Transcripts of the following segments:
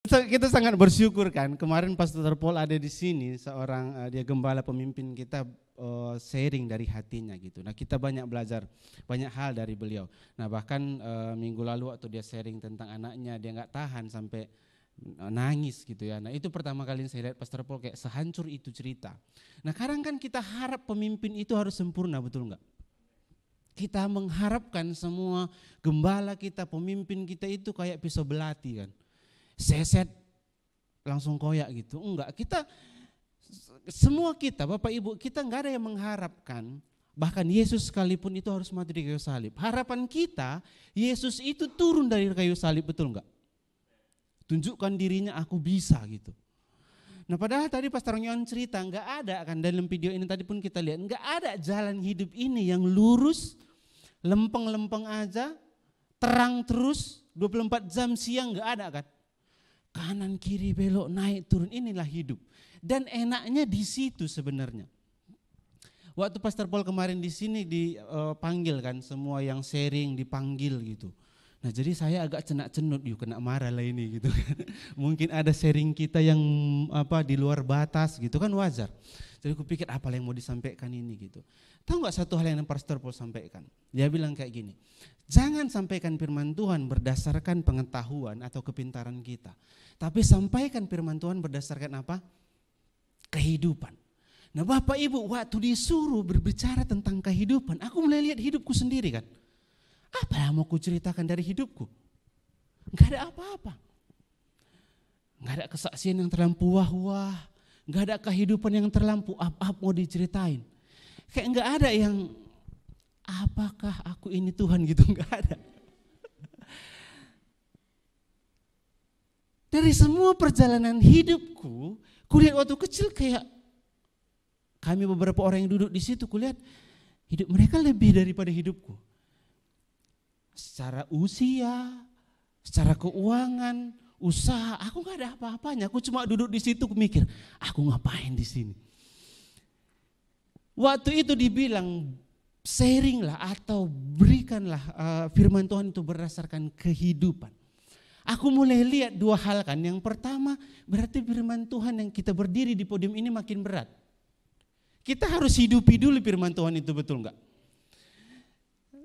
Kita sangat bersyukur kan, kemarin Pastor Paul ada di sini, seorang dia gembala pemimpin kita sharing dari hatinya gitu. Nah kita banyak belajar banyak hal dari beliau. Nah bahkan minggu lalu waktu dia sharing tentang anaknya, dia nggak tahan sampai nangis gitu ya. Nah itu pertama kali saya lihat Pastor Paul kayak sehancur itu cerita. Nah kadang kan kita harap pemimpin itu harus sempurna, betul nggak? Kita mengharapkan semua gembala kita, pemimpin kita itu kayak pisau belati kan. Seset langsung koyak gitu. Enggak, kita semua kita Bapak Ibu, kita enggak ada yang mengharapkan bahkan Yesus sekalipun itu harus mati di kayu salib. Harapan kita Yesus itu turun dari kayu salib, betul enggak? Tunjukkan dirinya, aku bisa gitu. Nah padahal tadi Pastor Nyon cerita enggak ada kan, dalam video ini tadi pun kita lihat enggak ada jalan hidup ini yang lurus, lempeng-lempeng aja, terang terus 24 jam siang, enggak ada kan. Kanan kiri belok naik turun, inilah hidup. Dan enaknya di situ sebenarnya. Waktu Pastor Paul kemarin di sini dipanggil kan, semua yang sharing dipanggil gitu. Nah jadi saya agak cenak-cenut, yuk kena marah lah ini gitu kan. Mungkin ada sharing kita yang di luar batas gitu kan, wajar. Jadi aku pikir apa yang mau disampaikan ini gitu. Tahu gak satu hal yang Pastor Paul sampaikan? Dia bilang kayak gini, jangan sampaikan firman Tuhan berdasarkan pengetahuan atau kepintaran kita. Tapi sampaikan firman Tuhan berdasarkan apa? Kehidupan. Nah Bapak Ibu, waktu disuruh berbicara tentang kehidupan, aku mulai lihat hidupku sendiri kan. Apa yang mau kuceritakan dari hidupku? Enggak ada apa-apa. Enggak ada kesaksian yang terlampau wah-wah. Enggak ada kehidupan yang terlampau up-up mau diceritain. Kayak enggak ada yang apakah aku ini Tuhan gitu, enggak ada. Dari semua perjalanan hidupku, kulihat waktu kecil kayak kami beberapa orang yang duduk di situ, kulihat hidup mereka lebih daripada hidupku. Secara usia, secara keuangan, usaha, aku nggak ada apa-apanya. Aku cuma duduk di situ, aku mikir, aku ngapain di sini? Waktu itu dibilang sharinglah atau berikanlah firman Tuhan itu berdasarkan kehidupan. Aku mulai lihat dua hal kan. Yang pertama berarti firman Tuhan yang kita berdiri di podium ini makin berat. Kita harus hidupi dulu firman Tuhan itu, betul enggak?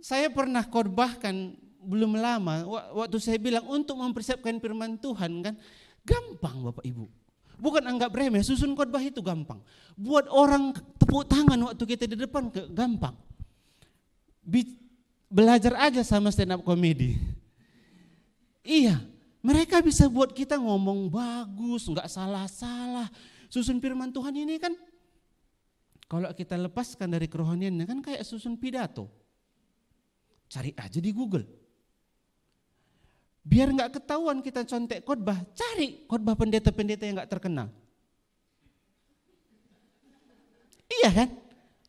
Saya pernah khotbahkan belum lama waktu saya bilang untuk mempersiapkan firman Tuhan kan gampang Bapak Ibu. Bukan anggap remeh, susun khotbah itu gampang. Buat orang tepuk tangan waktu kita di depan gampang. Belajar aja sama stand up comedy. Iya, mereka bisa buat kita ngomong bagus, enggak salah-salah. Susun firman Tuhan ini kan kalau kita lepaskan dari kerohaniannya kan kayak susun pidato. Cari aja di Google. Biar enggak ketahuan kita contek khotbah, cari khotbah pendeta-pendeta yang enggak terkenal. Iya kan?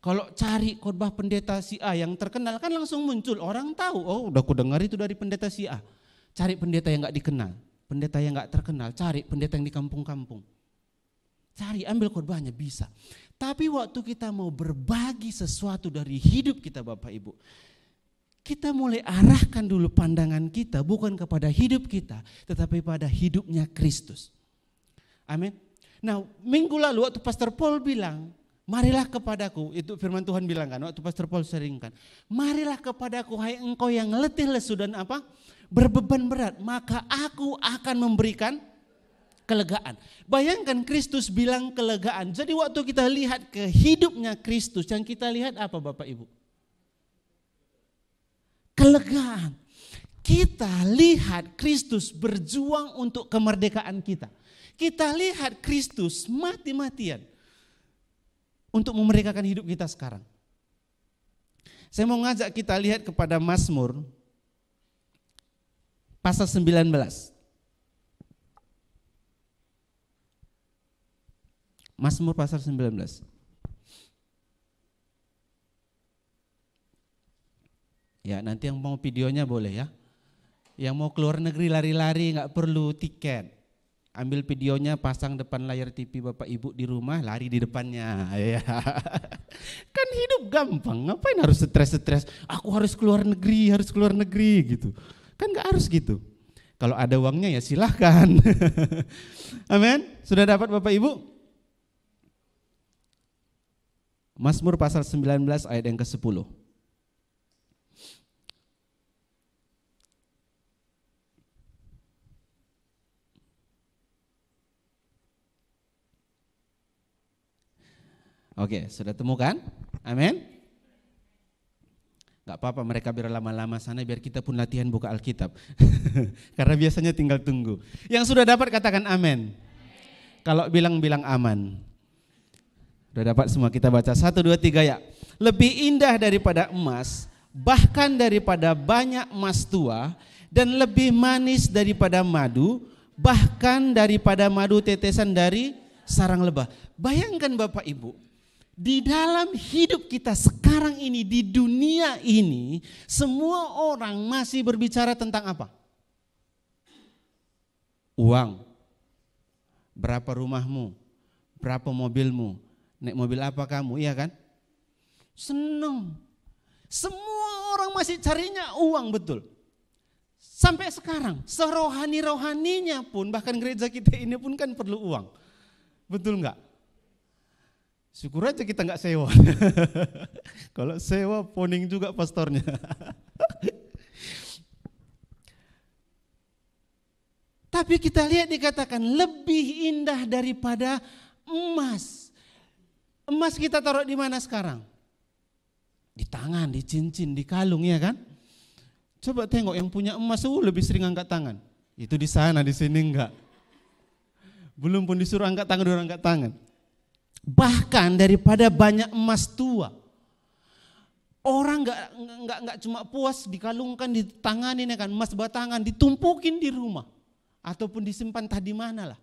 Kalau cari khotbah pendeta si A yang terkenal kan langsung muncul, orang tahu, oh udah aku dengar itu dari pendeta si A. Cari pendeta yang enggak dikenal, pendeta yang enggak terkenal, cari pendeta yang di kampung-kampung. Cari, ambil khotbahnya bisa. Tapi waktu kita mau berbagi sesuatu dari hidup kita Bapak Ibu, kita mulai arahkan dulu pandangan kita bukan kepada hidup kita, tetapi pada hidupnya Kristus. Amin. Nah minggu lalu waktu Pastor Paul bilang, marilah kepadaku, itu firman Tuhan bilang kan, waktu Pastor Paul seringkan, marilah kepadaku hai engkau yang letih lesu dan apa? Berbeban berat, maka aku akan memberikan kelegaan. Bayangkan Kristus bilang kelegaan. Jadi waktu kita lihat ke hidupnya Kristus, yang kita lihat apa Bapak Ibu? Kelegaan. Kita lihat Kristus berjuang untuk kemerdekaan kita. Kita lihat Kristus mati-matian untuk memerdekakan hidup kita sekarang. Saya mau ngajak kita lihat kepada Mazmur pasal 19. Mazmur pasal 19. Ya, nanti yang mau videonya boleh ya. Yang mau keluar negeri lari-lari nggak perlu tiket. Ambil videonya, pasang depan layar TV Bapak Ibu di rumah, lari di depannya. Ya. Kan hidup gampang, ngapain harus stres-stres? Aku harus keluar negeri gitu. Kan nggak harus gitu. Kalau ada uangnya ya silahkan. Amin. Sudah dapat Bapak Ibu? Mazmur pasal 19 ayat yang ke-10. Oke, sudah temukan? Amin. Gak apa-apa mereka biar lama-lama sana, biar kita pun latihan buka Alkitab. Karena biasanya tinggal tunggu. Yang sudah dapat katakan amin. Kalau bilang aman. Sudah dapat semua, kita baca 1, 2, 3 ya. Lebih indah daripada emas, bahkan daripada banyak emas tua, dan lebih manis daripada madu, bahkan daripada madu tetesan dari sarang lebah. Bayangkan Bapak Ibu, di dalam hidup kita sekarang ini, di dunia ini, semua orang masih berbicara tentang apa? Uang. Berapa rumahmu? Berapa mobilmu? Naik mobil apa kamu? Iya kan? Senang. Semua orang masih carinya uang, betul. Sampai sekarang, serohani-rohaninya pun, bahkan gereja kita ini pun kan perlu uang. Betul enggak? Syukur aja kita enggak sewa. Kalau sewa poning juga pastornya. Tapi kita lihat dikatakan lebih indah daripada emas. Emas kita taruh di mana sekarang? Di tangan, di cincin, di kalung, ya kan? Coba tengok yang punya emas lebih sering angkat tangan. Itu di sana, di sini enggak. Belum pun disuruh angkat tangan, udah angkat tangan. Bahkan daripada banyak emas tua. Orang enggak cuma puas dikalungkan, ditanganin ya kan, emas batangan, ditumpukin di rumah ataupun disimpan tadi mana lah.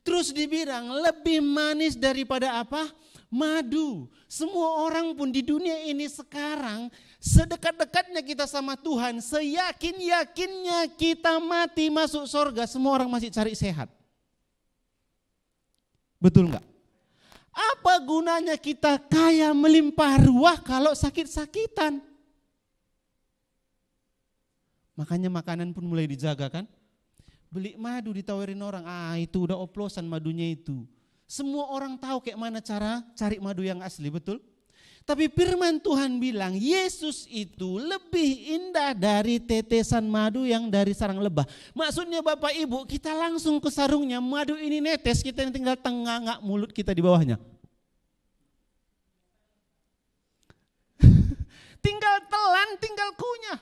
Terus dibilang lebih manis daripada apa? Madu. Semua orang pun di dunia ini sekarang sedekat-dekatnya kita sama Tuhan, seyakin-yakinnya kita mati masuk surga, semua orang masih cari sehat. Betul enggak? Apa gunanya kita kaya melimpah ruah kalau sakit-sakitan? Makanya makanan pun mulai dijaga kan? Beli madu ditawarin orang, itu udah oplosan madunya itu. Semua orang tahu kayak mana cara cari madu yang asli, betul? Tapi firman Tuhan bilang Yesus itu lebih indah dari tetesan madu yang dari sarang lebah. Maksudnya Bapak Ibu, kita langsung ke sarungnya, madu ini netes, kita tinggal tengah mulut kita di bawahnya. Tinggal telan, tinggal kunyah.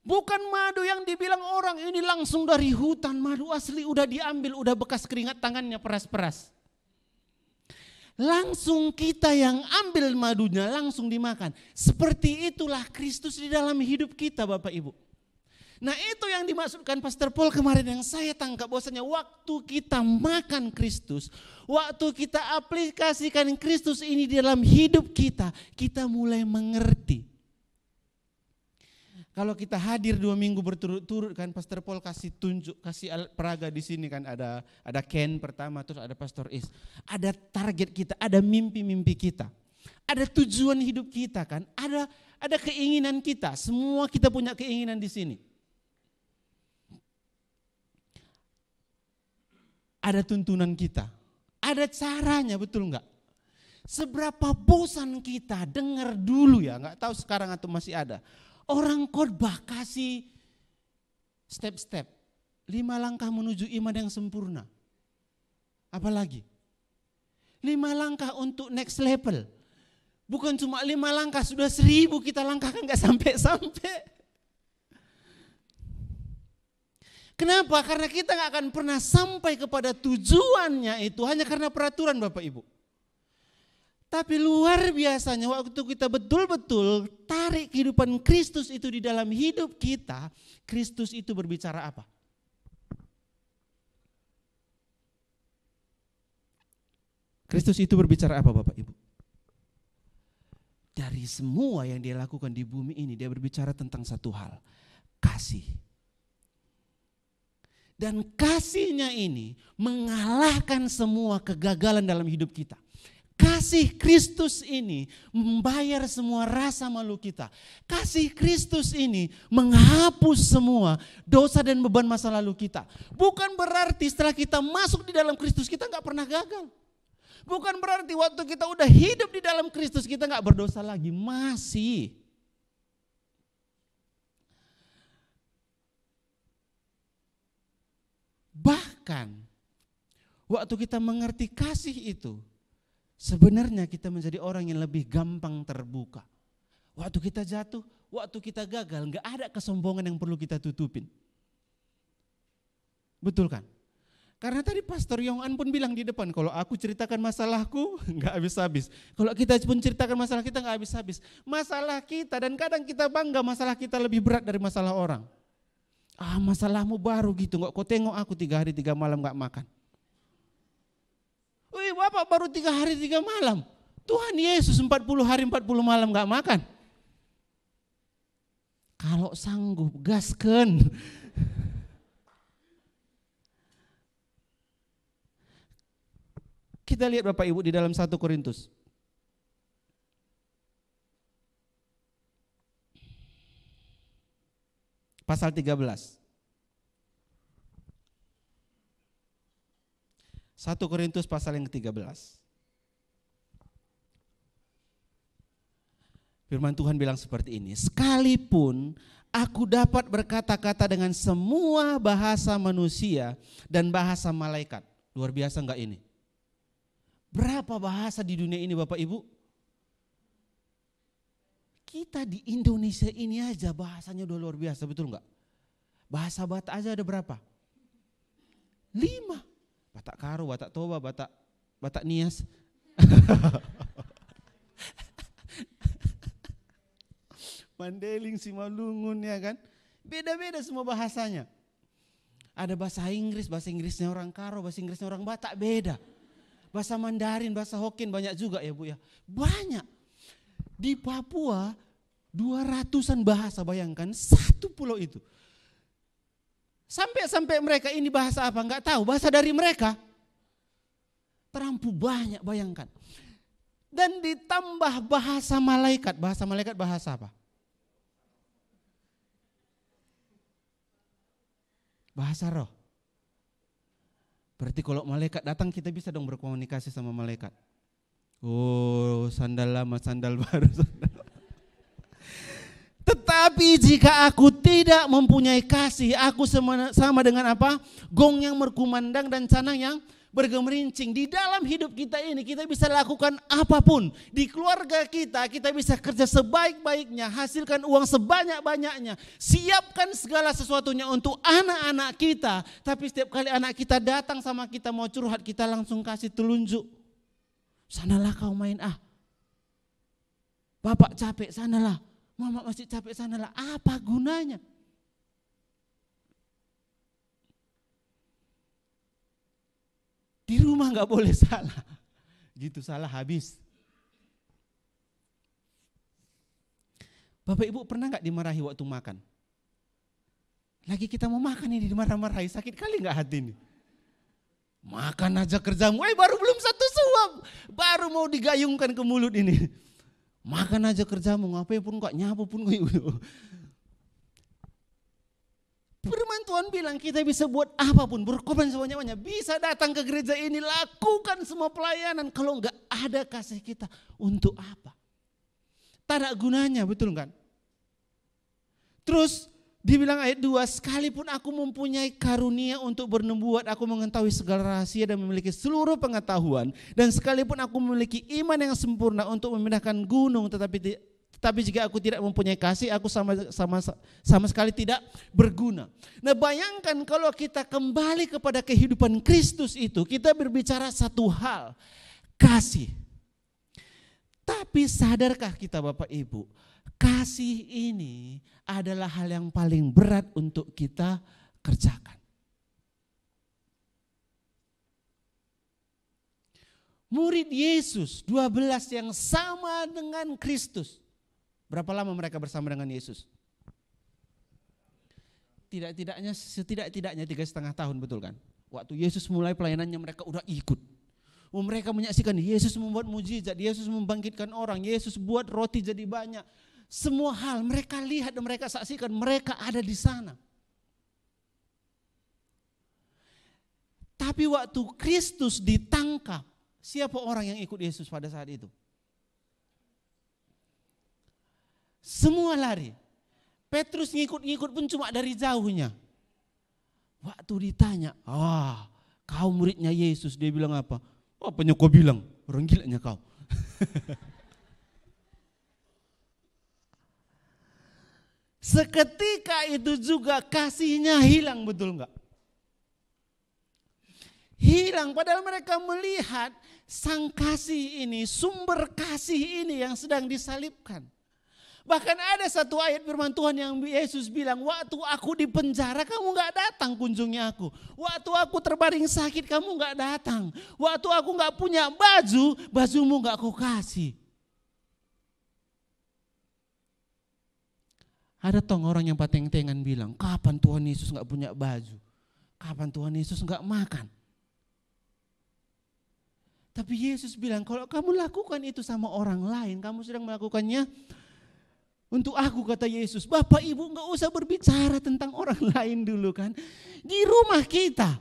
Bukan madu yang dibilang orang ini langsung dari hutan, madu asli udah diambil, udah bekas keringat tangannya peras-peras. Langsung kita yang ambil madunya langsung dimakan. Seperti itulah Kristus di dalam hidup kita Bapak Ibu. Nah itu yang dimaksudkan Pastor Paul kemarin yang saya tangkap bahwasanya waktu kita makan Kristus, waktu kita aplikasikan Kristus ini di dalam hidup kita, kita mulai mengerti. Kalau kita hadir 2 minggu berturut-turut kan Pastor Paul kasih tunjuk, kasih alat peraga di sini kan ada Ken pertama, terus ada Pastor Is. Ada target kita, ada mimpi-mimpi kita. Ada tujuan hidup kita kan, ada keinginan kita. Semua kita punya keinginan di sini. Ada tuntunan kita. Ada caranya, betul enggak? Seberapa bosan kita dengar dulu ya, enggak tahu sekarang atau masih ada. Orang khotbah kasih step-step, 5 langkah menuju iman yang sempurna. Apalagi 5 langkah untuk next level. Bukan cuma 5 langkah, sudah 1000 kita langkahkan gak sampai-sampai. Kenapa? Karena kita gak akan pernah sampai kepada tujuannya itu hanya karena peraturan Bapak Ibu. Tapi luar biasanya waktu kita betul-betul tarik kehidupan Kristus itu di dalam hidup kita, Kristus itu berbicara apa? Kristus itu berbicara apa Bapak Ibu? Dari semua yang dia lakukan di bumi ini, dia berbicara tentang satu hal, kasih. Dan kasihnya ini mengalahkan semua kegagalan dalam hidup kita. Kasih kasih Kristus ini membayar semua rasa malu kita. Kasih Kristus ini menghapus semua dosa dan beban masa lalu kita. Bukan berarti setelah kita masuk di dalam Kristus kita nggak pernah gagal. Bukan berarti waktu kita udah hidup di dalam Kristus kita nggak berdosa lagi. Masih. Bahkan waktu kita mengerti kasih itu, sebenarnya kita menjadi orang yang lebih gampang terbuka. Waktu kita jatuh, waktu kita gagal, nggak ada kesombongan yang perlu kita tutupin. Betul kan? Karena tadi Pastor Yong-an pun bilang di depan, kalau aku ceritakan masalahku nggak habis-habis. Kalau kita pun ceritakan masalah kita nggak habis-habis. Masalah kita, dan kadang kita bangga masalah kita lebih berat dari masalah orang. Masalahmu baru gitu, nggak kau tengok aku 3 hari 3 malam nggak makan. Wih, Bapak baru 3 hari 3 malam. Tuhan Yesus 40 hari 40 malam gak makan. Kalau sanggup, gasken. Kita lihat Bapak Ibu di dalam 1 Korintus. Pasal 13. 1 Korintus pasal yang ke-13. Firman Tuhan bilang seperti ini, sekalipun aku dapat berkata-kata dengan semua bahasa manusia dan bahasa malaikat. Luar biasa enggak ini? Berapa bahasa di dunia ini Bapak Ibu? Kita di Indonesia ini aja bahasanya udah luar biasa, betul enggak? Bahasa Batak aja ada berapa? 5. Batak Karo, Batak Toba, Batak Nias. Mandeling, Simalungun ya kan. Beda-beda semua bahasanya. Ada bahasa Inggrisnya orang Karo, bahasa Inggrisnya orang Batak beda. Bahasa Mandarin, bahasa Hokkien banyak juga ya Bu ya. Banyak. Di Papua 200-an bahasa, bayangkan satu pulau itu. Sampai mereka ini bahasa apa enggak tahu, bahasa dari mereka. Terampu banyak, bayangkan. Dan ditambah bahasa malaikat bahasa apa? Bahasa roh. Berarti kalau malaikat datang kita bisa dong berkomunikasi sama malaikat. Oh, sandal lama, sandal baru. Tetapi jika aku tidak mempunyai kasih, aku sama dengan apa? Gong yang berkumandang dan canang yang bergemerincing. Di dalam hidup kita ini kita bisa lakukan apapun. Di keluarga kita bisa kerja sebaik-baiknya, hasilkan uang sebanyak-banyaknya, siapkan segala sesuatunya untuk anak-anak kita. Tapi setiap kali anak kita datang sama kita mau curhat, kita langsung kasih telunjuk. Sanalah kau main Bapak capek, sanalah. Mama masih capek, sanalah. Apa gunanya? Di rumah gak boleh salah. Gitu salah habis. Bapak Ibu pernah gak dimarahi waktu makan? Lagi kita mau makan ini dimarah-marahi, sakit kali gak hati ini? Makan aja kerjamu, baru belum 1 suap. Baru mau digayungkan ke mulut ini. Makan aja kerjamu, ngapain pun kok, nyapu pun kok. Firman Tuhan bilang kita bisa buat apapun, berkorban sebanyak-banyak. Bisa datang ke gereja ini, lakukan semua pelayanan. Kalau enggak ada kasih kita, untuk apa? Tak ada gunanya, betul kan? Terus dibilang ayat 2, sekalipun aku mempunyai karunia untuk bernubuat, aku mengetahui segala rahasia dan memiliki seluruh pengetahuan, dan sekalipun aku memiliki iman yang sempurna untuk memindahkan gunung, tetapi jika aku tidak mempunyai kasih, aku sama sekali tidak berguna. Nah, bayangkan kalau kita kembali kepada kehidupan Kristus itu, kita berbicara satu hal, kasih. Tapi sadarkah kita Bapak Ibu, kasih ini adalah hal yang paling berat untuk kita kerjakan. Murid Yesus 12 yang sama dengan Kristus, berapa lama mereka bersama dengan Yesus? Setidak-tidaknya 3,5 tahun, betul kan? Waktu Yesus mulai pelayanannya mereka udah ikut. Mereka menyaksikan Yesus membuat mujizat, Yesus membangkitkan orang, Yesus buat roti jadi banyak. Semua hal mereka lihat dan mereka saksikan, mereka ada di sana. Tapi waktu Kristus ditangkap, siapa orang yang ikut Yesus pada saat itu? Semua lari. Petrus ngikut-ngikut pun cuma dari jauhnya. Waktu ditanya, kau muridnya Yesus, dia bilang apa? Apanya kau bilang? Orang gilanya kau. Seketika itu juga kasihnya hilang, betul enggak? Hilang, padahal mereka melihat sang kasih ini, sumber kasih ini yang sedang disalibkan. Bahkan ada satu ayat firman Tuhan yang Yesus bilang, waktu aku di penjara kamu gak datang kunjungi aku. Waktu aku terbaring sakit kamu gak datang. Waktu aku gak punya baju, bajumu gak aku kasih. Ada orang yang pateng-tengan bilang, kapan Tuhan Yesus gak punya baju? Kapan Tuhan Yesus gak makan? Tapi Yesus bilang, kalau kamu lakukan itu sama orang lain, kamu sedang melakukannya untuk aku, kata Yesus. Bapak Ibu gak usah berbicara tentang orang lain dulu kan. Di rumah kita.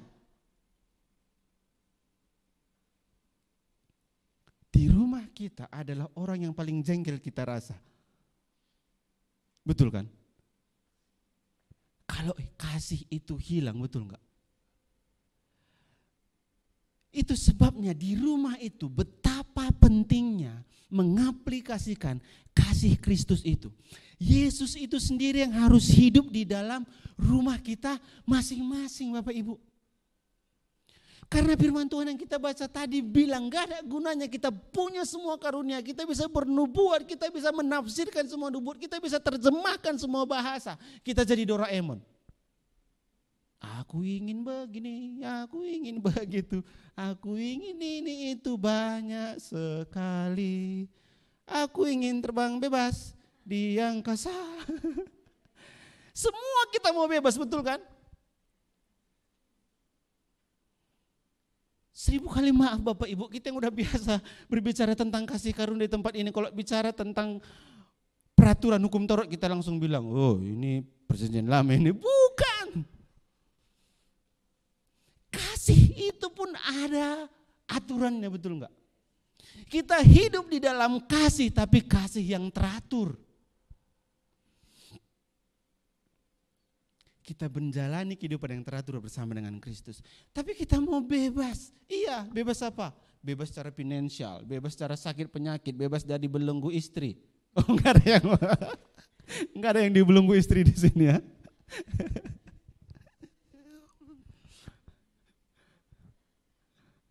Di rumah kita adalah orang yang paling jengkel kita rasa. Betul kan? Kalau kasih itu hilang, betul enggak? Itu sebabnya di rumah itu betapa pentingnya mengaplikasikan kasih Kristus itu. Yesus itu sendiri yang harus hidup di dalam rumah kita masing-masing, Bapak Ibu. Karena firman Tuhan yang kita baca tadi bilang gak ada gunanya kita punya semua karunia, kita bisa bernubuat, kita bisa menafsirkan semua nubuat, kita bisa terjemahkan semua bahasa, kita jadi Doraemon. Aku ingin begini, aku ingin begitu, aku ingin ini itu banyak sekali. Aku ingin terbang bebas di angkasa. Semua kita mau bebas, betul kan? 1000 kali maaf Bapak Ibu, kita yang udah biasa berbicara tentang kasih karunia di tempat ini. Kalau bicara tentang peraturan hukum Taurat kita langsung bilang, oh ini perjanjian lama ini. Bukan. Kasih itu pun ada aturannya, betul enggak? Kita hidup di dalam kasih, tapi kasih yang teratur. Kita menjalani kehidupan yang teratur bersama dengan Kristus. Tapi kita mau bebas. Iya, bebas apa? Bebas secara finansial, bebas secara sakit penyakit, bebas dari belenggu istri. Oh, enggak ada yang dibelenggu istri di sini ya.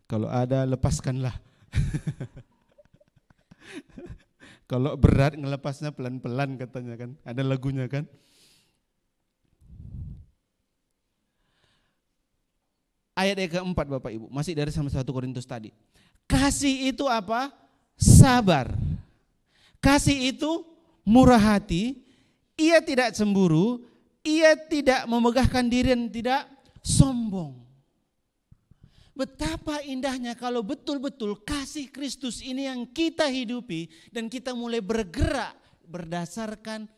Kalau ada lepaskanlah. Kalau berat ngelepasnya pelan-pelan katanya kan. Ada lagunya kan. Ayat yang keempat Bapak Ibu, masih dari sama 1 Korintus tadi. Kasih itu apa? Sabar. Kasih itu murah hati, ia tidak cemburu, ia tidak memegahkan diri dan tidak sombong. Betapa indahnya kalau betul-betul kasih Kristus ini yang kita hidupi dan kita mulai bergerak berdasarkan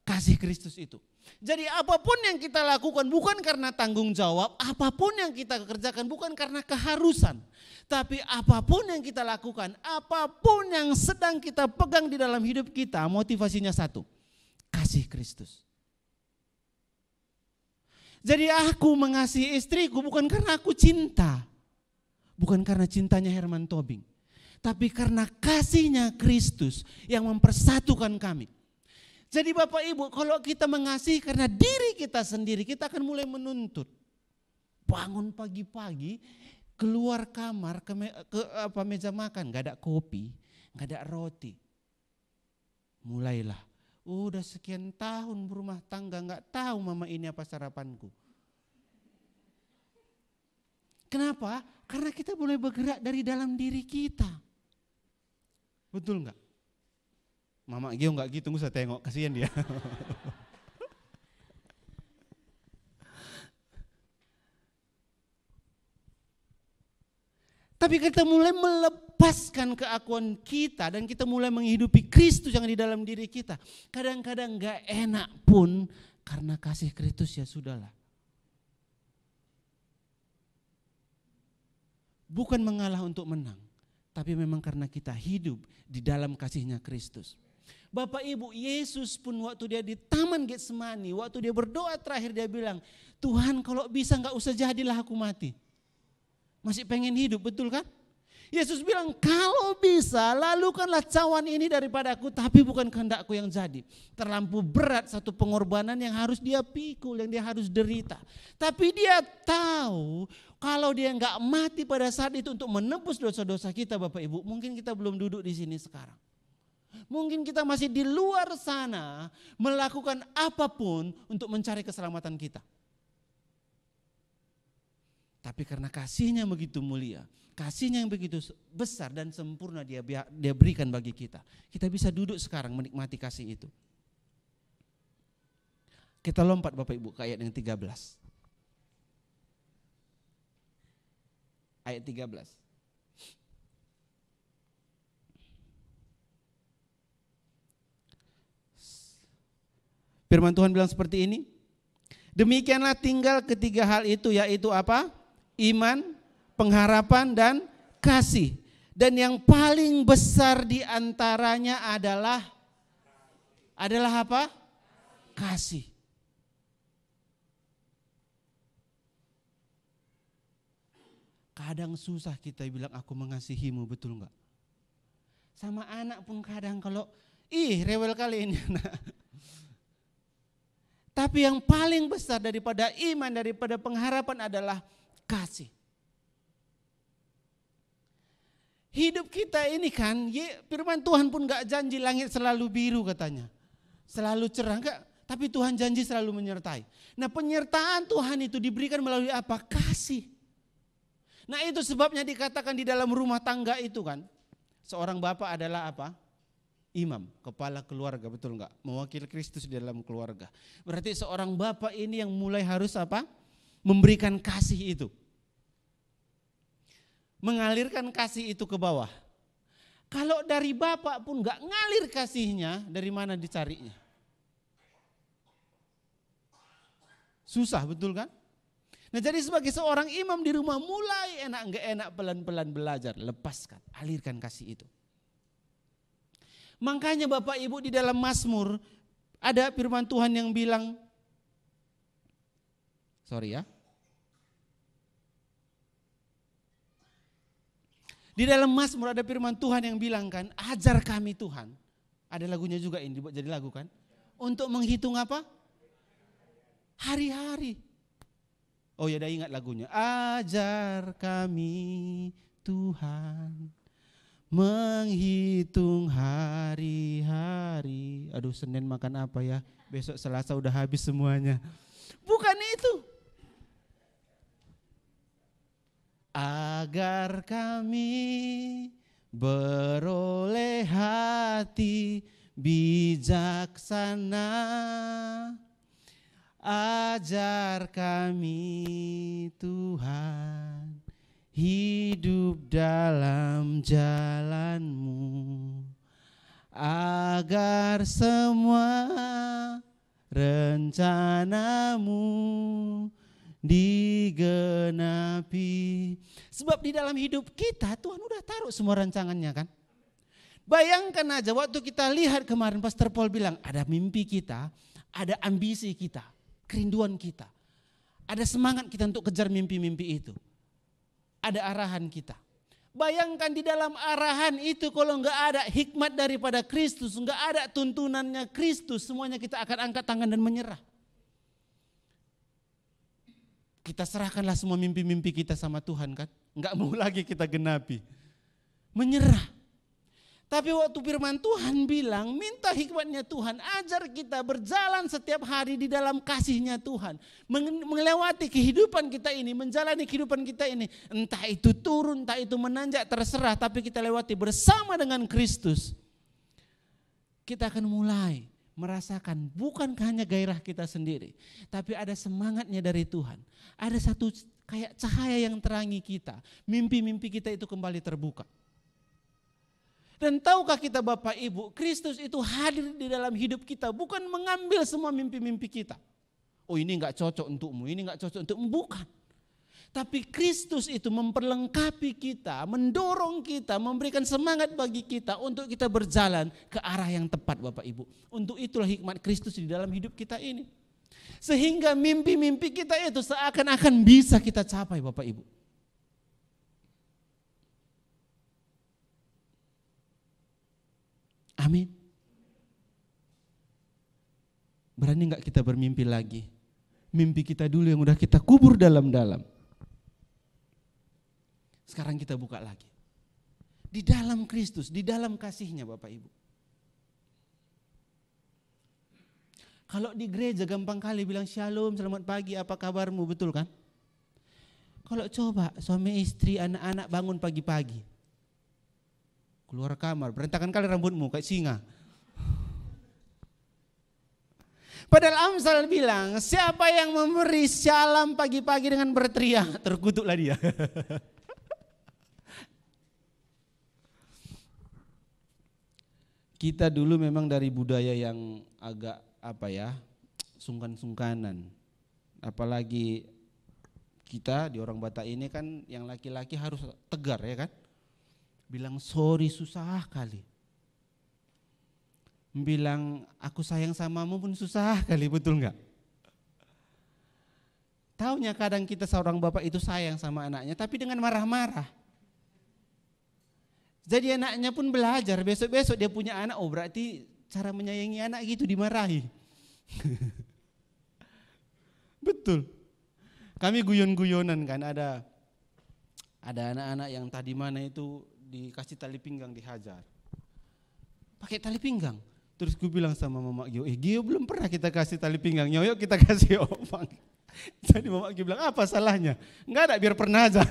kasih Kristus itu. Jadi apapun yang kita lakukan bukan karena tanggung jawab, apapun yang kita kerjakan bukan karena keharusan. Tapi apapun yang kita lakukan, apapun yang sedang kita pegang di dalam hidup kita, motivasinya satu, kasih Kristus. Jadi aku mengasihi istriku bukan karena aku cinta, bukan karena cintanya Herman Tobing, tapi karena kasihnya Kristus yang mempersatukan kami. Jadi Bapak Ibu, kalau kita mengasihi karena diri kita sendiri, kita akan mulai menuntut. Bangun pagi-pagi, keluar kamar ke meja makan, gak ada kopi, gak ada roti. Mulailah, udah sekian tahun berumah tangga, gak tahu mama ini apa sarapanku. Kenapa? Karena kita mulai bergerak dari dalam diri kita. Betul gak? Mama Gio enggak gitu, nggak usah tengok, kasihan dia. Tapi kita mulai melepaskan keakuan kita dan kita mulai menghidupi Kristus yang di dalam diri kita. Kadang-kadang gak enak pun karena kasih Kristus ya sudahlah. Bukan mengalah untuk menang, tapi memang karena kita hidup di dalam kasihnya Kristus. Bapak Ibu, Yesus pun waktu dia di Taman Getsemani, waktu dia berdoa terakhir dia bilang, Tuhan kalau bisa gak usah jadilah aku mati. Masih pengen hidup, betul kan? Yesus bilang, kalau bisa lalukanlah cawan ini daripadaku, tapi bukan kehendakku yang jadi. Terlampau berat satu pengorbanan yang harus dia pikul, yang dia harus derita. Tapi dia tahu kalau dia nggak mati pada saat itu untuk menebus dosa-dosa kita, Bapak Ibu, mungkin kita belum duduk di sini sekarang. Mungkin kita masih di luar sana melakukan apapun untuk mencari keselamatan kita. Tapi karena kasihnya begitu mulia, kasihnya yang begitu besar dan sempurna dia berikan bagi kita. Kita bisa duduk sekarang menikmati kasih itu. Kita lompat Bapak Ibu ke ayat yang 13. Ayat 13. Firman Tuhan bilang seperti ini. Demikianlah tinggal ketiga hal itu, yaitu apa? Iman, pengharapan, dan kasih. Dan yang paling besar di antaranya adalah apa? Kasih. Kadang susah kita bilang aku mengasihimu, betul enggak? Sama anak pun kadang kalau, rewel kali ini anak. Tapi yang paling besar daripada iman, daripada pengharapan adalah kasih. Hidup kita ini kan, firman Tuhan pun gak janji langit selalu biru katanya. Selalu cerah, enggak. Tapi Tuhan janji selalu menyertai. Nah penyertaan Tuhan itu diberikan melalui apa? Kasih. Nah itu sebabnya dikatakan di dalam rumah tangga itu kan, seorang bapak adalah apa? Imam, kepala keluarga, betul enggak? Mewakili Kristus di dalam keluarga. Berarti seorang bapak ini yang mulai harus apa? Memberikan kasih itu. Mengalirkan kasih itu ke bawah. Kalau dari bapak pun enggak ngalir kasihnya, dari mana dicarinya? Susah, betul kan? Nah jadi sebagai seorang imam di rumah mulai enak enggak enak pelan-pelan belajar, lepaskan, alirkan kasih itu. Makanya Bapak Ibu di dalam Mazmur ada firman Tuhan yang bilang, di dalam Mazmur ada firman Tuhan yang bilang kan, ajar kami Tuhan. Ada lagunya juga ini dibuat jadi lagu kan. Untuk menghitung apa? Hari-hari. Oh ya, udah ingat lagunya. Ajar kami Tuhan menghitung hari-hari. Aduh, Senin makan apa ya? Besok Selasa udah habis semuanya. Bukan itu. Agar kami beroleh hati bijaksana. Ajar kami Tuhan hidup dalam jalan-Mu, agar semua rencana-Mu digenapi. Sebab di dalam hidup kita Tuhan udah taruh semua rancangannya kan. Bayangkan aja waktu kita lihat kemarin Pastor Paul bilang ada mimpi kita, ada ambisi kita, kerinduan kita. Ada semangat kita untuk kejar mimpi-mimpi itu. Ada arahan kita. Bayangkan di dalam arahan itu kalau enggak ada hikmat daripada Kristus, enggak ada tuntunannya Kristus, semuanya kita akan angkat tangan dan menyerah. Kita serahkanlah semua mimpi-mimpi kita sama Tuhan kan. Enggak mau lagi kita genapi. Menyerah. Tapi waktu firman Tuhan bilang, minta hikmatnya Tuhan, ajar kita berjalan setiap hari di dalam kasihnya Tuhan. Melewati kehidupan kita ini, menjalani kehidupan kita ini. Entah itu turun, entah itu menanjak, terserah. Tapi kita lewati bersama dengan Kristus. Kita akan mulai merasakan bukan hanya gairah kita sendiri. Tapi ada semangatnya dari Tuhan. Ada satu kayak cahaya yang terangi kita. Mimpi-mimpi kita itu kembali terbuka. Dan tahukah kita Bapak Ibu, Kristus itu hadir di dalam hidup kita, bukan mengambil semua mimpi-mimpi kita. Oh ini enggak cocok untukmu, ini enggak cocok untukmu, bukan. Tapi Kristus itu memperlengkapi kita, mendorong kita, memberikan semangat bagi kita untuk kita berjalan ke arah yang tepat Bapak Ibu. Untuk itulah hikmat Kristus di dalam hidup kita ini. Sehingga mimpi-mimpi kita itu seakan-akan bisa kita capai Bapak Ibu. Amin. Berani enggak kita bermimpi lagi? Mimpi kita dulu yang udah kita kubur dalam-dalam. Sekarang kita buka lagi. Di dalam Kristus, di dalam kasih-Nya Bapak Ibu. Kalau di gereja gampang kali bilang shalom, selamat pagi, apa kabarmu, betul kan? Kalau coba suami istri, anak-anak bangun pagi-pagi. Keluar kamar, berantakan kali rambutmu kayak singa. Padahal Amsal bilang, siapa yang memberi shalom pagi-pagi dengan berteriak, terkutuklah dia. Kita dulu memang dari budaya yang agak sungkan-sungkanan. Apalagi kita di orang Batak ini kan yang laki-laki harus tegar ya kan. Bilang sorry susah kali. Bilang aku sayang samamu pun susah kali, betul enggak? Taunya kadang kita seorang bapak itu sayang sama anaknya tapi dengan marah-marah. Jadi anaknya pun belajar, besok-besok dia punya anak, oh berarti cara menyayangi anak gitu dimarahi. Betul. Kami guyon-guyonan kan, ada anak-anak yang tadi mana itu dikasih tali pinggang dihajar. Pakai tali pinggang. Terus gue bilang sama Mama Gio, Gio belum pernah kita kasih tali pinggang, yuk kita kasih opang. Jadi Mama Gio bilang apa salahnya? Enggak ada, biar pernah aja.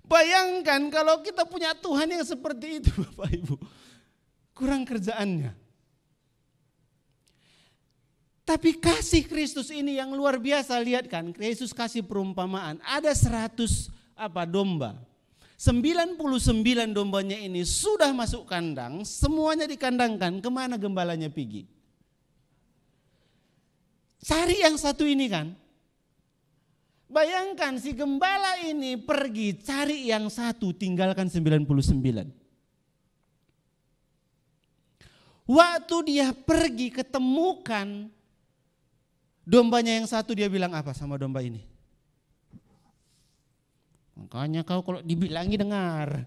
Bayangkan kalau kita punya Tuhan yang seperti itu Bapak Ibu. Kurang kerjaannya. Tapi kasih Kristus ini yang luar biasa, lihat kan. Yesus kasih perumpamaan. Ada 100 domba. 99 dombanya ini sudah masuk kandang. Semuanya dikandangkan. Kemana gembalanya pergi? Cari yang satu ini kan. Bayangkan si gembala ini pergi cari yang satu, tinggalkan 99. Waktu dia pergi ketemukan dombanya yang satu, dia bilang apa sama domba ini? Makanya kau kalau dibilangi dengar.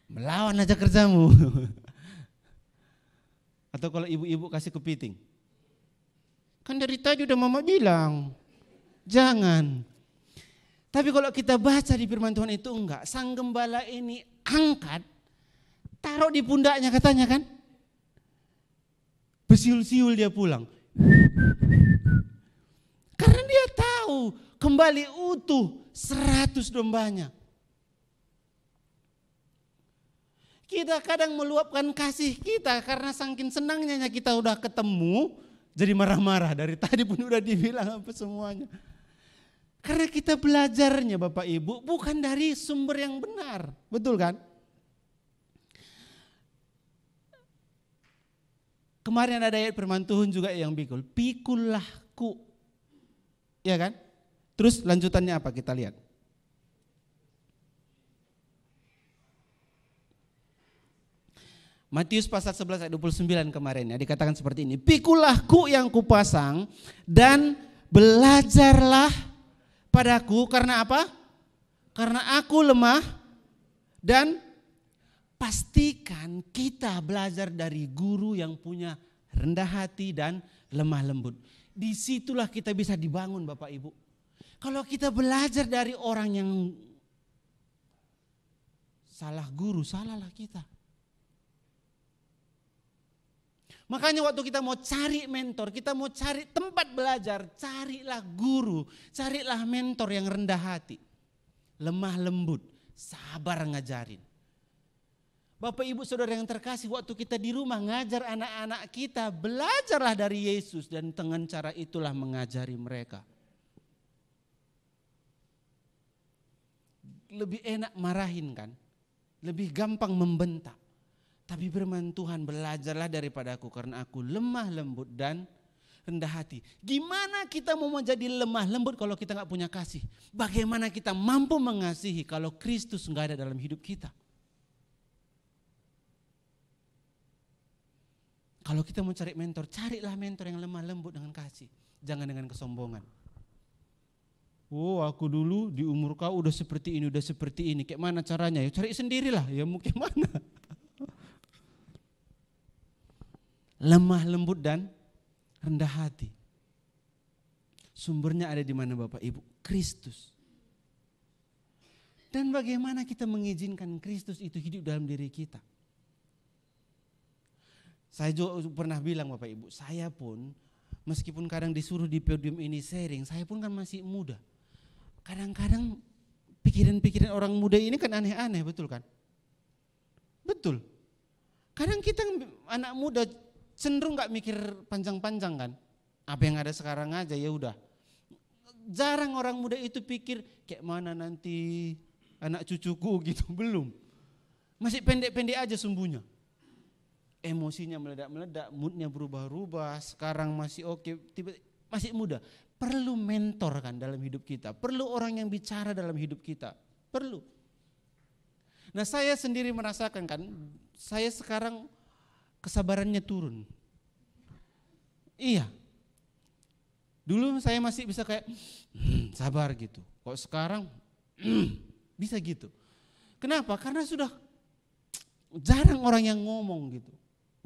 Melawan aja kerjamu. Atau kalau ibu-ibu kasih kepiting. Kan dari tadi udah mama bilang. Jangan. Tapi kalau kita baca di firman Tuhan itu enggak. Sang gembala ini angkat, taruh di pundaknya katanya kan. Bersiul-siul dia pulang. Karena dia tahu kembali utuh 100 dombanya. Kita kadang meluapkan kasih kita karena saking senangnya kita udah ketemu, jadi marah-marah. Dari tadi pun udah dibilang apa semuanya. Karena kita belajarnya Bapak Ibu bukan dari sumber yang benar, betul kan? Kemarin ada ayat firman Tuhan juga yang pikullah ku, ya kan? Terus lanjutannya apa kita lihat? Matius pasal 11 ayat 29 kemarin ya, dikatakan seperti ini. Pikullah ku yang kupasang dan belajarlah padaku, karena apa? Karena aku lemah, dan pastikan kita belajar dari guru yang punya rendah hati dan lemah lembut. Disitulah kita bisa dibangun Bapak Ibu. Kalau kita belajar dari orang yang salah guru, salahlah kita. Makanya waktu kita mau cari mentor, kita mau cari tempat belajar, carilah guru, carilah mentor yang rendah hati, lemah lembut, sabar ngajarin. Bapak Ibu Saudara yang terkasih, waktu kita di rumah ngajar anak-anak kita, belajarlah dari Yesus dan dengan cara itulah mengajari mereka. Lebih enak marahin kan, lebih gampang membentak. Tapi firman Tuhan, belajarlah daripadaku karena aku lemah lembut dan rendah hati. Gimana kita mau menjadi lemah lembut kalau kita gak punya kasih? Bagaimana kita mampu mengasihi kalau Kristus gak ada dalam hidup kita? Kalau kita mau cari mentor, carilah mentor yang lemah lembut dengan kasih. Jangan dengan kesombongan. Oh, aku dulu di umur kau udah seperti ini, udah seperti ini. Kayak mana caranya? Ya cari sendirilah, ya mau kayak mana? Lemah lembut dan rendah hati. Sumbernya ada di mana Bapak Ibu? Kristus. Dan bagaimana kita mengizinkan Kristus itu hidup dalam diri kita? Saya juga pernah bilang Bapak Ibu, saya pun meskipun kadang disuruh di podium ini sharing, saya pun kan masih muda. Kadang-kadang pikiran-pikiran orang muda ini kan aneh-aneh, betul kan? Betul. Kadang kita anak muda cenderung gak mikir panjang-panjang kan. Apa yang ada sekarang aja ya udah. Jarang orang muda itu pikir kayak mana nanti anak cucuku gitu, belum. Masih pendek-pendek aja sumbunya. Emosinya meledak-meledak, moodnya berubah-ubah, sekarang masih oke, masih muda. Perlu mentor kan dalam hidup kita, perlu orang yang bicara dalam hidup kita, perlu. Nah saya sendiri merasakan kan, saya sekarang kesabarannya turun. Iya, dulu saya masih bisa kayak sabar gitu, kok sekarang bisa gitu. Kenapa? Karena sudah jarang orang yang ngomong gitu.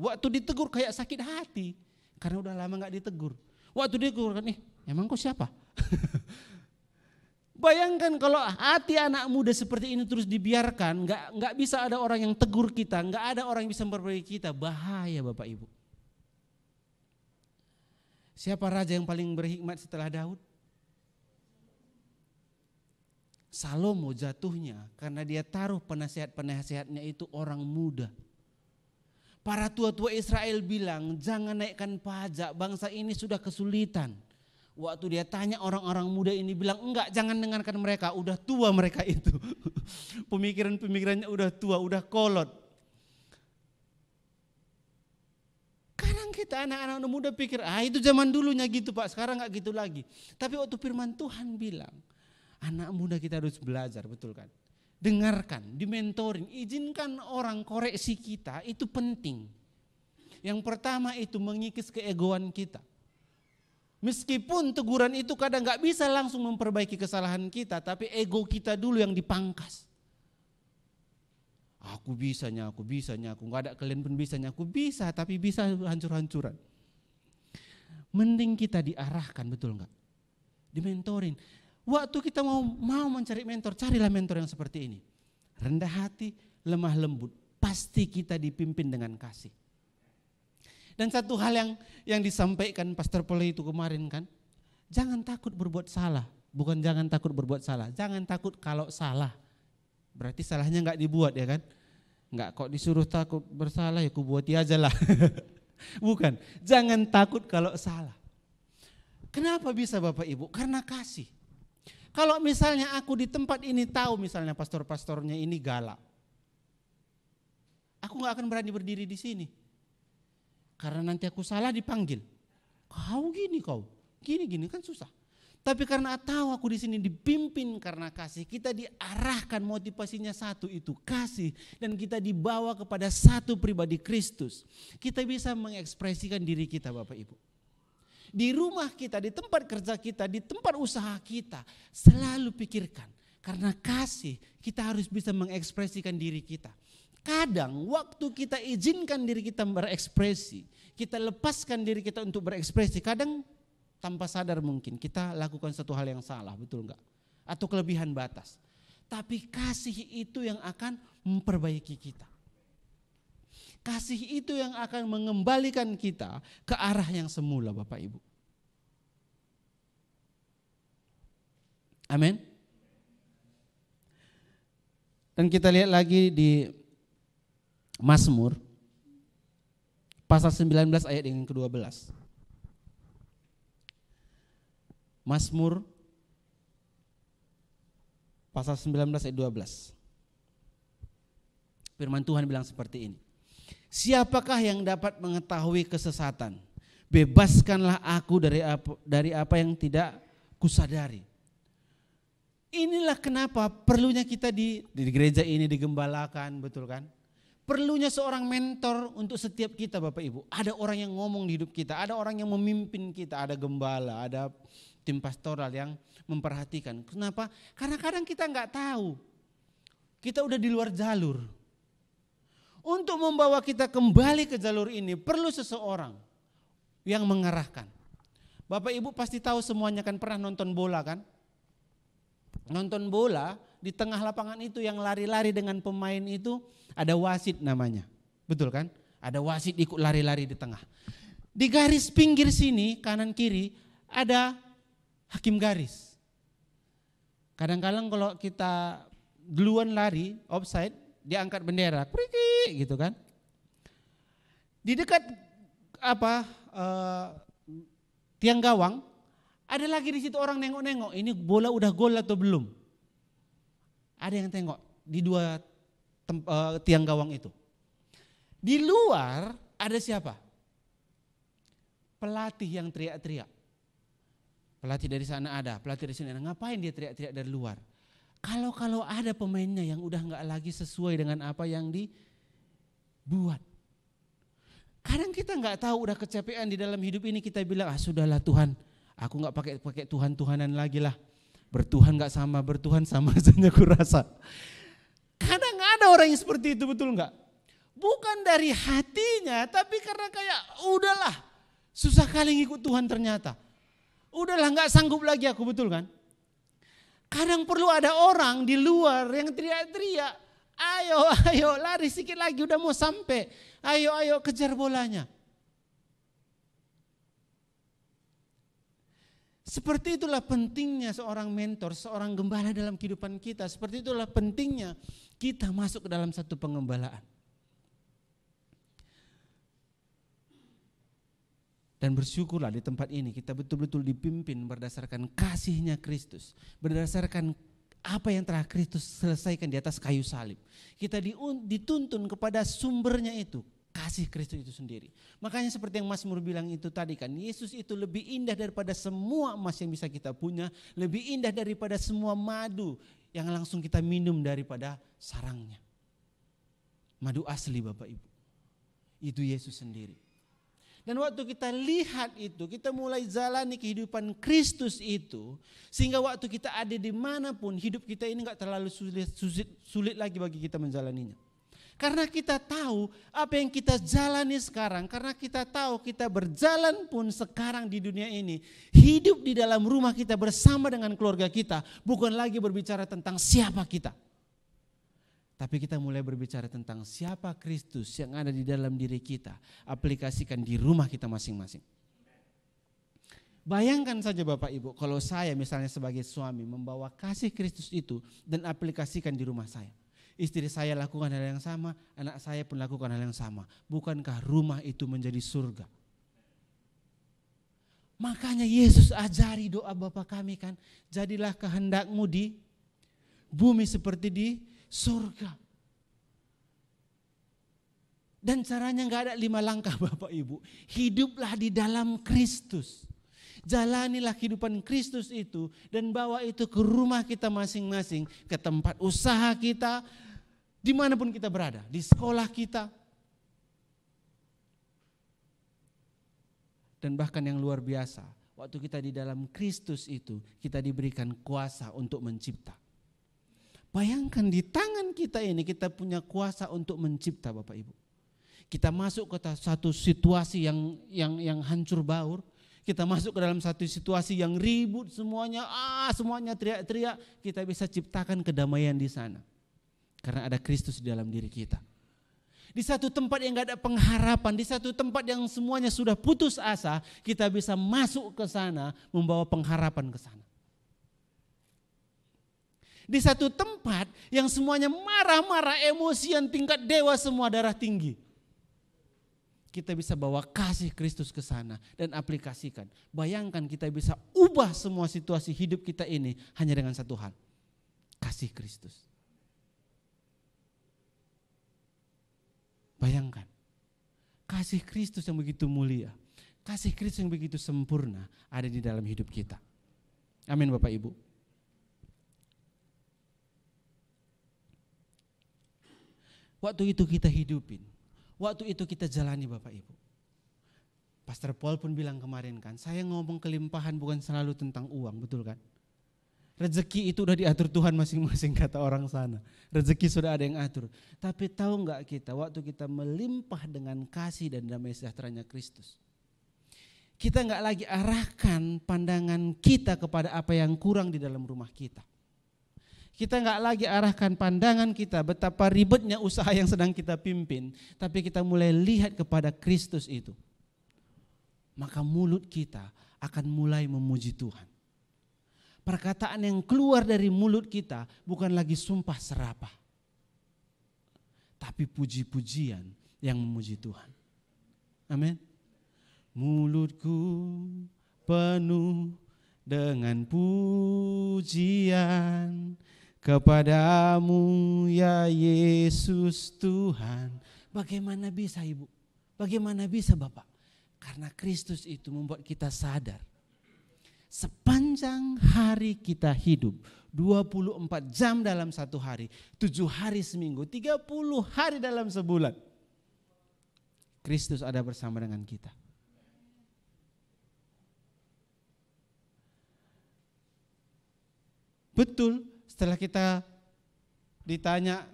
Waktu ditegur kayak sakit hati, karena udah lama gak ditegur. Waktu ditegur kan, emang kau siapa? Bayangkan kalau hati anak muda seperti ini terus dibiarkan, nggak bisa ada orang yang tegur kita, nggak ada orang yang bisa memperbaiki kita, bahaya Bapak Ibu. Siapa raja yang paling berhikmat setelah Daud? Salomo jatuhnya karena dia taruh penasihat-penasihatnya itu orang muda. Para tua-tua Israel bilang, jangan naikkan pajak, bangsa ini sudah kesulitan. Waktu dia tanya orang-orang muda ini bilang, enggak, jangan dengarkan mereka, udah tua mereka itu. Pemikiran-pemikirannya udah tua, udah kolot. Kadang kita anak-anak muda pikir, itu zaman dulunya gitu Pak, sekarang enggak gitu lagi. Tapi waktu firman Tuhan bilang, anak muda kita harus belajar, betul kan? Dengarkan, dimentoring, izinkan orang koreksi kita, itu penting. Yang pertama itu mengikis keegoan kita. Meskipun teguran itu kadang gak bisa langsung memperbaiki kesalahan kita, tapi ego kita dulu yang dipangkas. Aku bisanya, aku gak ada kalian pun bisanya, aku bisa, tapi bisa hancur-hancuran. Mending kita diarahkan, betul gak? Dimentoring. Waktu kita mau mencari mentor, carilah mentor yang seperti ini. Rendah hati, lemah lembut, pasti kita dipimpin dengan kasih. Dan satu hal yang disampaikan Pastor Pole itu kemarin kan, jangan takut berbuat salah. Bukan jangan takut berbuat salah, jangan takut kalau salah. Berarti salahnya enggak dibuat ya kan? Enggak, kok disuruh takut bersalah ya kubuati aja lah. Bukan, jangan takut kalau salah. Kenapa bisa Bapak Ibu? Karena kasih. Kalau misalnya aku di tempat ini tahu misalnya pastor-pastornya ini galak, aku gak akan berani berdiri di sini. Karena nanti aku salah dipanggil. Kau gini kan susah. Tapi karena tahu aku di sini dipimpin karena kasih, kita diarahkan motivasinya satu itu kasih, dan kita dibawa kepada satu pribadi Kristus. Kita bisa mengekspresikan diri kita Bapak Ibu. Di rumah kita, di tempat kerja kita, di tempat usaha kita, selalu pikirkan. Karena kasih, kita harus bisa mengekspresikan diri kita. Kadang waktu kita izinkan diri kita berekspresi, kita lepaskan diri kita untuk berekspresi, kadang tanpa sadar mungkin kita lakukan satu hal yang salah, betul enggak? Atau kelebihan batas. Tapi kasih itu yang akan memperbaiki kita. Kasih itu yang akan mengembalikan kita ke arah yang semula Bapak Ibu. Amin. Dan kita lihat lagi di Mazmur pasal 19 ayat yang ke-12. Mazmur pasal 19 ayat 12. Firman Tuhan bilang seperti ini. Siapakah yang dapat mengetahui kesesatan? Bebaskanlah aku dari apa yang tidak kusadari. Inilah kenapa perlunya kita di gereja ini digembalakan, betul kan? Perlunya seorang mentor untuk setiap kita Bapak Ibu. Ada orang yang ngomong di hidup kita, ada orang yang memimpin kita, ada gembala, ada tim pastoral yang memperhatikan. Kenapa? Karena kadang kita nggak tahu. Kita udah di luar jalur. Untuk membawa kita kembali ke jalur ini perlu seseorang yang mengarahkan. Bapak Ibu pasti tahu semuanya kan, pernah nonton bola kan? Nonton bola di tengah lapangan itu yang lari-lari dengan pemain itu ada wasit namanya. Betul kan? Ada wasit ikut lari-lari di tengah. Di garis pinggir sini kanan kiri ada hakim garis. Kadang-kadang kalau kita duluan lari offside, dia angkat bendera, kriki gitu kan. Di dekat tiang gawang ada lagi di situ orang nengok-nengok, ini bola udah gol atau belum. Ada yang tengok di dua tiang gawang itu. Di luar ada siapa? Pelatih yang teriak-teriak. Pelatih dari sana ada, pelatih dari sini ada. Ngapain dia teriak-teriak dari luar? Kalau ada pemainnya yang udah nggak lagi sesuai dengan apa yang dibuat. Kadang kita nggak tahu, udah kecapean di dalam hidup ini, kita bilang sudahlah Tuhan, aku nggak pakai Tuhan-Tuhanan lagi lah. Bertuhan sama saja kurasa. Kadang ada orang yang seperti itu, betul nggak? Bukan dari hatinya, tapi karena kayak udahlah, susah kali ngikut Tuhan ternyata. Udahlah nggak sanggup lagi aku, betul kan? Kadang perlu ada orang di luar yang teriak-teriak, ayo lari sedikit lagi udah mau sampai, ayo kejar bolanya. Seperti itulah pentingnya seorang mentor, seorang gembala dalam kehidupan kita. Seperti itulah pentingnya kita masuk ke dalam satu pengembalaan. Dan bersyukurlah di tempat ini kita betul-betul dipimpin berdasarkan kasih-Nya Kristus. Berdasarkan apa yang telah Kristus selesaikan di atas kayu salib. Kita dituntun kepada sumbernya itu, kasih Kristus itu sendiri. Makanya seperti yang Mazmur bilang itu tadi kan, Yesus itu lebih indah daripada semua emas yang bisa kita punya. Lebih indah daripada semua madu yang langsung kita minum daripada sarangnya. Madu asli Bapak Ibu. Itu Yesus sendiri. Dan waktu kita lihat itu, kita mulai jalani kehidupan Kristus itu, sehingga waktu kita ada dimanapun, hidup kita ini gak terlalu sulit lagi bagi kita menjalaninya. Karena kita tahu apa yang kita jalani sekarang, karena kita tahu kita berjalan pun sekarang di dunia ini, hidup di dalam rumah kita bersama dengan keluarga kita, bukan lagi berbicara tentang siapa kita. Tapi kita mulai berbicara tentang siapa Kristus yang ada di dalam diri kita. Aplikasikan di rumah kita masing-masing. Bayangkan saja Bapak Ibu, kalau saya misalnya sebagai suami membawa kasih Kristus itu dan aplikasikan di rumah saya. Istri saya lakukan hal yang sama, anak saya pun lakukan hal yang sama. Bukankah rumah itu menjadi surga? Makanya Yesus ajari doa Bapa kami kan, jadilah kehendak-Mu di bumi seperti di surga. Dan caranya gak ada 5 langkah Bapak Ibu. Hiduplah di dalam Kristus. Jalanilah kehidupan Kristus itu dan bawa itu ke rumah kita masing-masing, ke tempat usaha kita, dimanapun kita berada, di sekolah kita. Dan bahkan yang luar biasa, waktu kita di dalam Kristus itu, kita diberikan kuasa untuk mencipta. Bayangkan di tangan kita ini kita punya kuasa untuk mencipta Bapak Ibu. Kita masuk ke satu situasi yang hancur baur. Kita masuk ke dalam satu situasi yang ribut semuanya teriak-teriak. Kita bisa ciptakan kedamaian di sana. Karena ada Kristus di dalam diri kita. Di satu tempat yang gak ada pengharapan, di satu tempat yang semuanya sudah putus asa, kita bisa masuk ke sana membawa pengharapan ke sana. Di satu tempat yang semuanya marah-marah, emosian tingkat dewa semua, darah tinggi. Kita bisa bawa kasih Kristus ke sana dan aplikasikan. Bayangkan kita bisa ubah semua situasi hidup kita ini hanya dengan satu hal. Kasih Kristus. Bayangkan. Kasih Kristus yang begitu mulia. Kasih Kristus yang begitu sempurna ada di dalam hidup kita. Amin Bapak Ibu. Waktu itu kita hidupin. Waktu itu kita jalani Bapak Ibu. Pastor Paul pun bilang kemarin kan, saya ngomong kelimpahan bukan selalu tentang uang, betul kan? Rezeki itu udah diatur Tuhan masing-masing kata orang sana. Rezeki sudah ada yang atur. Tapi tahu enggak kita waktu kita melimpah dengan kasih dan damai sejahteranya Kristus. Kita enggak lagi arahkan pandangan kita kepada apa yang kurang di dalam rumah kita. Kita enggak lagi arahkan pandangan kita betapa ribetnya usaha yang sedang kita pimpin. Tapi kita mulai lihat kepada Kristus itu. Maka mulut kita akan mulai memuji Tuhan. Perkataan yang keluar dari mulut kita bukan lagi sumpah serapah. Tapi puji-pujian yang memuji Tuhan. Amin. Mulutku penuh dengan pujian kepadamu ya Yesus Tuhan. Bagaimana bisa Ibu? Bagaimana bisa Bapak? Karena Kristus itu membuat kita sadar. Sepanjang hari kita hidup, 24 jam dalam satu hari, 7 hari seminggu, 30 hari dalam sebulan. Kristus ada bersama dengan kita. Betul, setelah kita ditanya,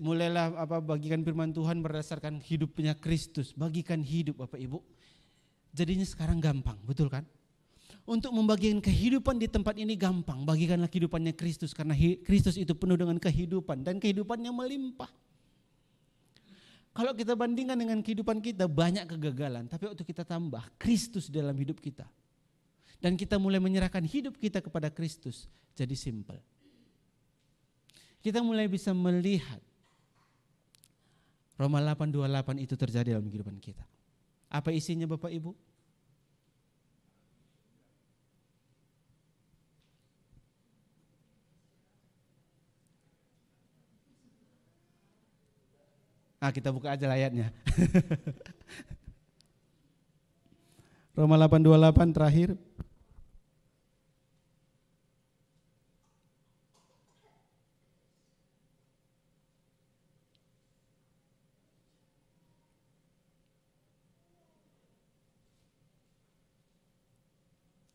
mulailah bagikan firman Tuhan berdasarkan hidupnya Kristus, bagikan hidup Bapak Ibu. Jadinya sekarang gampang, betul kan? Untuk membagikan kehidupan di tempat ini gampang, bagikanlah kehidupannya Kristus karena Kristus itu penuh dengan kehidupan dan kehidupannya melimpah. Kalau kita bandingkan dengan kehidupan kita banyak kegagalan, tapi waktu kita tambah Kristus dalam hidup kita dan kita mulai menyerahkan hidup kita kepada Kristus, jadi simple. Kita mulai bisa melihat Roma 8:28 itu terjadi dalam kehidupan kita. Apa isinya Bapak Ibu? Kita buka aja ayatnya. Roma 8:28 terakhir.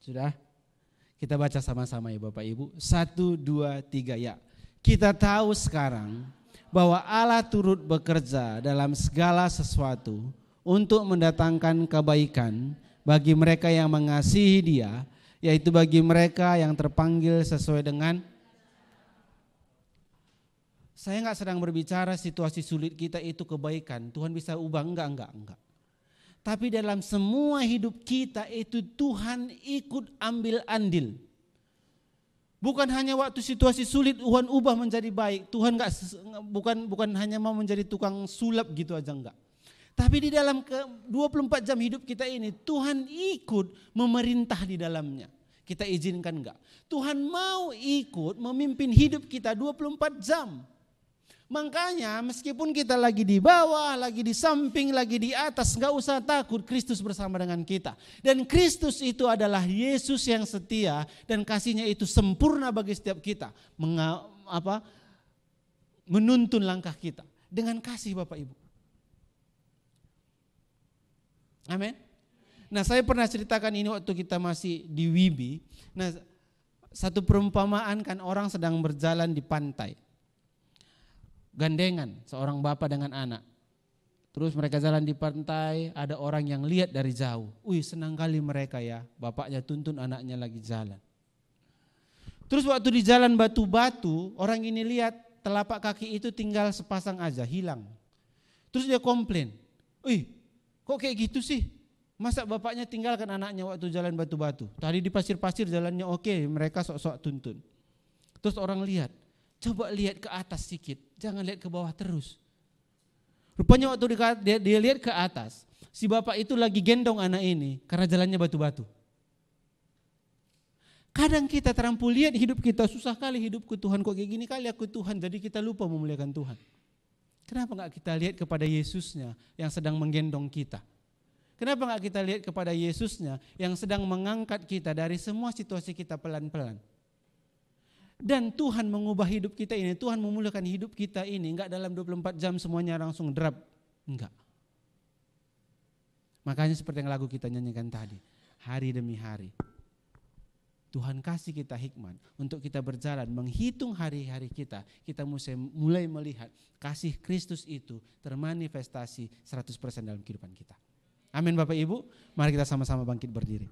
Sudah? Kita baca sama-sama ya Bapak Ibu. 1, 2, 3 ya. Kita tahu sekarang bahwa Allah turut bekerja dalam segala sesuatu untuk mendatangkan kebaikan bagi mereka yang mengasihi Dia, yaitu bagi mereka yang terpanggil sesuai dengan. Saya enggak sedang berbicara situasi sulit kita itu kebaikan. Tuhan bisa ubah, enggak. Tapi dalam semua hidup kita itu Tuhan ikut ambil andil. Bukan hanya waktu situasi sulit Tuhan ubah menjadi baik. Tuhan bukan hanya mau menjadi tukang sulap gitu aja enggak. Tapi di dalam 24 jam hidup kita ini Tuhan ikut memerintah di dalamnya. Kita izinkan enggak? Tuhan mau ikut memimpin hidup kita 24 jam. Makanya meskipun kita lagi di bawah, lagi di samping, lagi di atas, enggak usah takut, Kristus bersama dengan kita. Dan Kristus itu adalah Yesus yang setia dan kasihnya itu sempurna bagi setiap kita. Menuntun langkah kita dengan kasih Bapak Ibu. Amin. Nah, saya pernah ceritakan ini waktu kita masih di Wibi. Nah, satu perumpamaan kan orang sedang berjalan di pantai. Gandengan seorang bapak dengan anak. Terus mereka jalan di pantai, ada orang yang lihat dari jauh. Senang kali mereka ya, bapaknya tuntun anaknya lagi jalan. Terus waktu di jalan batu-batu, orang ini lihat telapak kaki itu tinggal sepasang aja, hilang. Terus dia komplain, kok kayak gitu sih? Masa bapaknya tinggalkan anaknya waktu jalan batu-batu? Tadi di pasir-pasir jalannya oke, mereka sok-sok tuntun. Terus orang lihat, coba lihat ke atas sedikit, jangan lihat ke bawah terus. Rupanya waktu dia lihat ke atas, si bapak itu lagi gendong anak ini karena jalannya batu-batu. Kadang kita terlampau lihat hidup kita, susah kali hidupku Tuhan, kok kayak gini kali aku Tuhan, jadi kita lupa memuliakan Tuhan. Kenapa enggak kita lihat kepada Yesusnya yang sedang menggendong kita? Kenapa enggak kita lihat kepada Yesusnya yang sedang mengangkat kita dari semua situasi kita pelan-pelan? Dan Tuhan mengubah hidup kita ini, Tuhan memulakan hidup kita ini, enggak dalam 24 jam semuanya langsung drop, enggak. Makanya seperti yang lagu kita nyanyikan tadi, hari demi hari. Tuhan kasih kita hikmat untuk kita berjalan, menghitung hari-hari kita mulai melihat kasih Kristus itu termanifestasi 100% dalam kehidupan kita. Amin Bapak Ibu, mari kita sama-sama bangkit berdiri.